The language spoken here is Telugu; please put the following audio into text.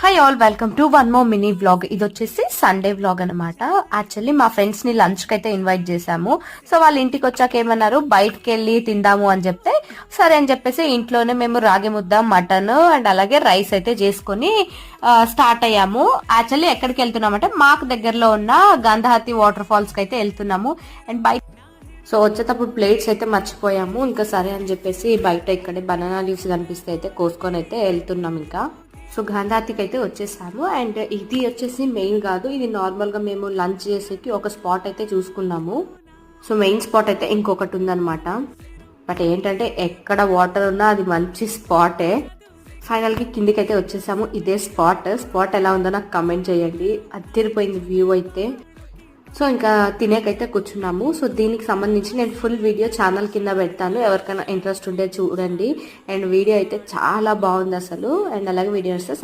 Hi all, welcome to one more mini vlog. ఇది వచ్చేసి సండే వ్లాగ్ అనమాట. యాక్చువల్లీ మా ఫ్రెండ్స్ ని లంచ్ కి అయితే ఇన్వైట్ చేశాము. సో వాళ్ళ ఇంటికి వచ్చాక ఏమన్నారు, బయటకి వెళ్ళి తిందాము అని చెప్తే సరే అని చెప్పేసి ఇంట్లోనే మేము రాగి ముద్ద, మటన్ అండ్ అలాగే రైస్ అయితే చేసుకుని స్టార్ట్ అయ్యాము. యాక్చువల్లీ ఎక్కడికి వెళ్తున్నామంటే మాకు దగ్గరలో ఉన్న గంధహతి వాటర్ ఫాల్స్ కి అయితే వెళ్తున్నాము. అండ్ బయట సో వచ్చేటప్పుడు ప్లేట్స్ అయితే మర్చిపోయాము. ఇంకా సరే అని చెప్పేసి బయట ఇక్కడే బనానా లీవ్స్ కనిపిస్తే అయితే కోసుకొని అయితే వెళ్తున్నాం. ఇంకా సో గాంధాతికి అయితే వచ్చేసాము. అండ్ ఇది వచ్చేసి మెయిన్ కాదు, ఇది నార్మల్గా మేము లంచ్ చేసేకి ఒక స్పాట్ అయితే చూసుకున్నాము. సో మెయిన్ స్పాట్ అయితే ఇంకొకటి ఉందన్నమాట. బట్ ఏంటంటే ఎక్కడ వాటర్ ఉన్నా అది మంచి స్పాటే. ఫైనల్కి కిందికి అయితే వచ్చేసాము. ఇదే స్పాట్ ఎలా ఉందో నాకు కమెంట్ చేయండి. అదిరిపోయింది వ్యూ అయితే. సో ఇంకా తినేకైతే కూర్చున్నాము. సో దీనికి సంబంధించి నేను ఫుల్ వీడియో ఛానల్ కింద పెడతాను, ఎవరికైనా ఇంట్రెస్ట్ ఉంటే చూడండి. అండ్ వీడియో అయితే చాలా బాగుంది అసలు. అండ్ అలాగే వీడియో వస్తే